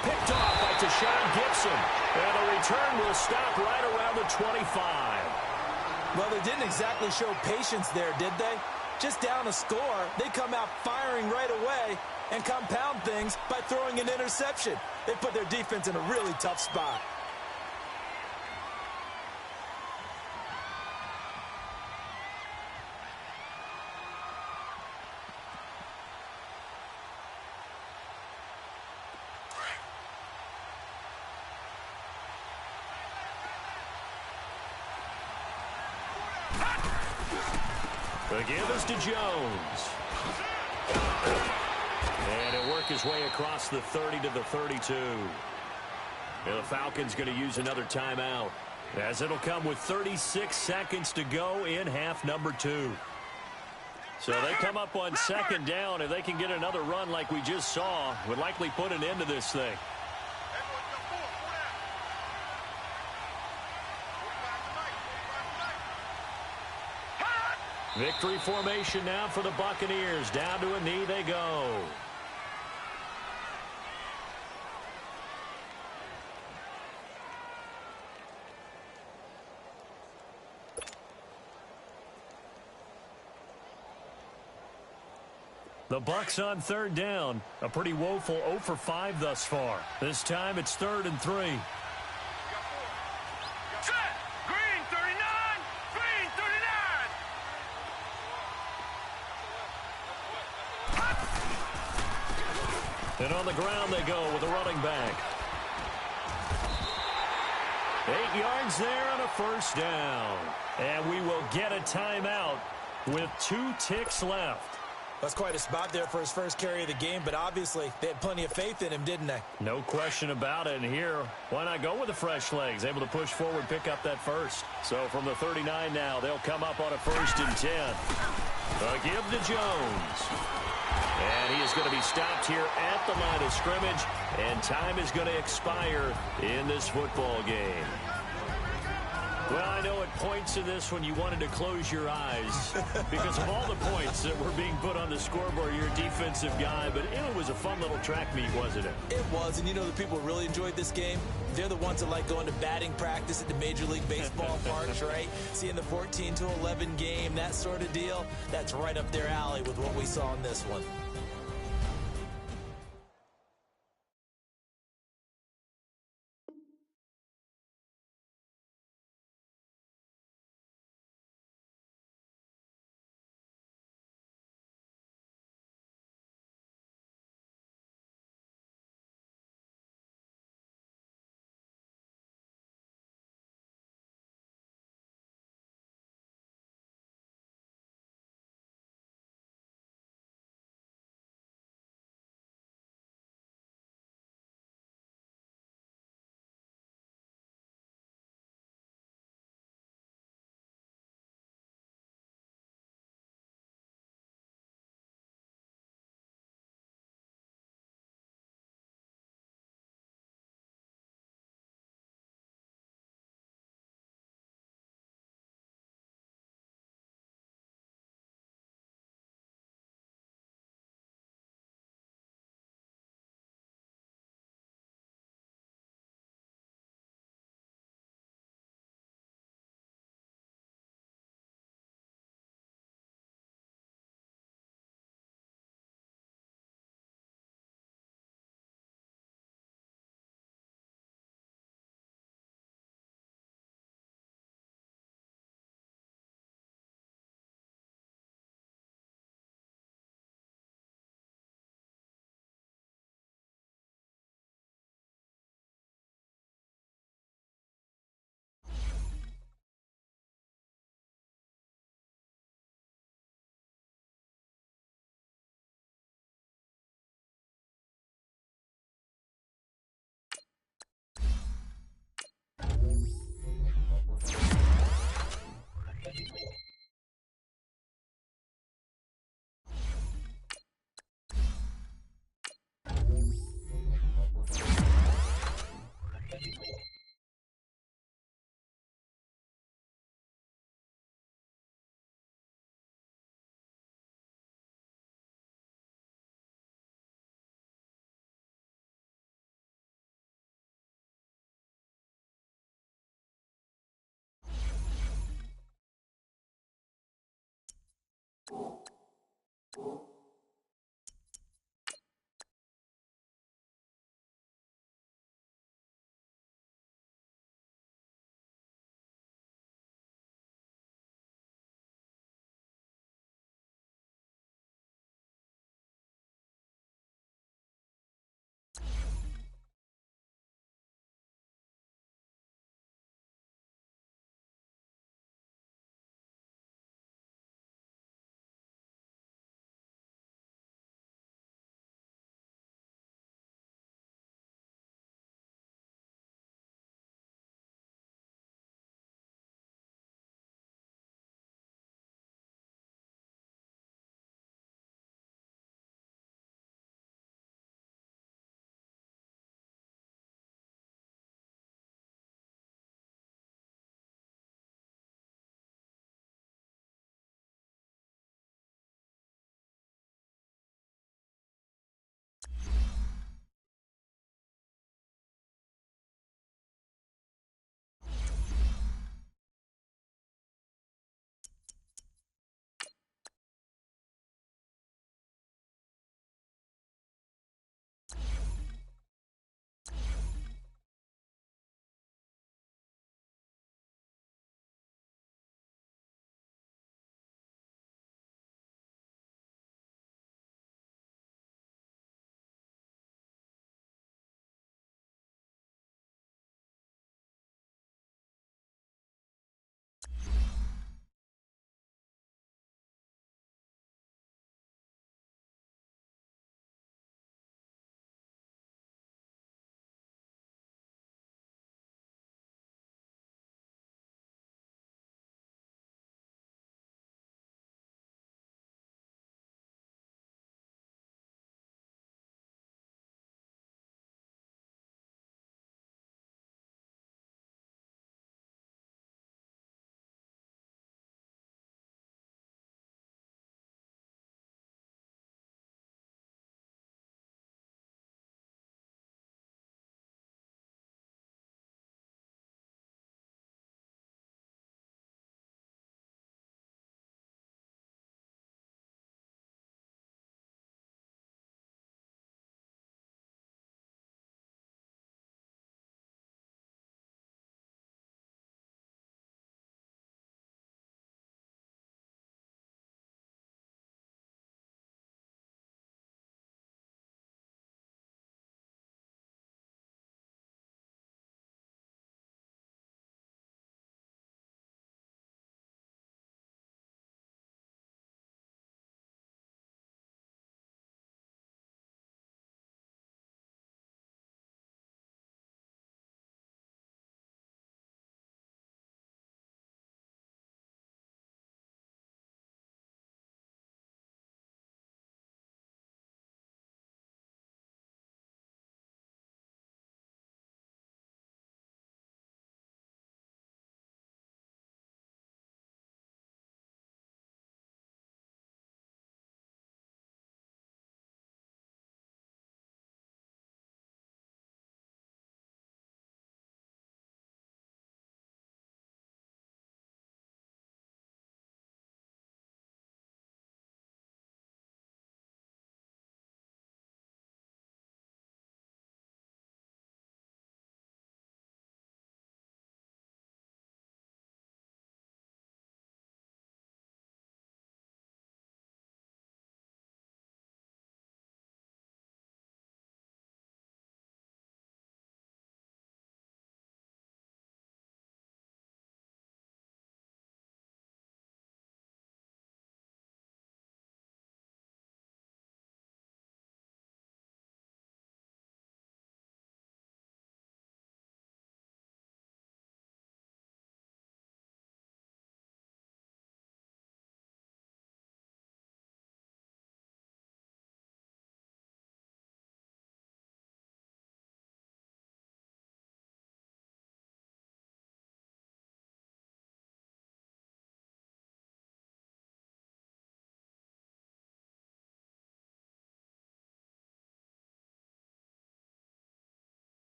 Picked off by Tashawn Gibson. And the return will stop right around the 25. Well, they didn't exactly show patience there, did they? Just down a score, they come out firing right away and compound things by throwing an interception. They put their defense in a really tough spot. The give is to Jones. And he'll work his way across the 30 to the 32. And the Falcons going to use another timeout, as it'll come with 36 seconds to go in half number 2. So they come up on 2nd down. If they can get another run like we just saw, would likely put an end to this thing. Victory formation now for the Buccaneers. Down to a knee they go. The Bucs on 3rd down. A pretty woeful 0 for 5 thus far. This time it's 3rd and 3. And on the ground they go with a running back. 8 yards there on a first down. And we will get a timeout with 2 ticks left. That's quite a spot there for his first carry of the game, but obviously they had plenty of faith in him, didn't they? No question about it. And here, why not go with the fresh legs? Able to push forward, pick up that first. So from the 39 now, they'll come up on a 1st and 10. A give to Jones. And he is going to be stopped here at the line of scrimmage, and time is going to expire in this football game. Well, I know at points in this when you wanted to close your eyes because of all the points that were being put on the scoreboard. You're a defensive guy, but it was a fun little track meet, wasn't it? It was, and you know the people really enjoyed this game? They're the ones that like going to batting practice at the Major League Baseball parks, right? Seeing the 14-11 game, that sort of deal. That's right up their alley with what we saw in this one.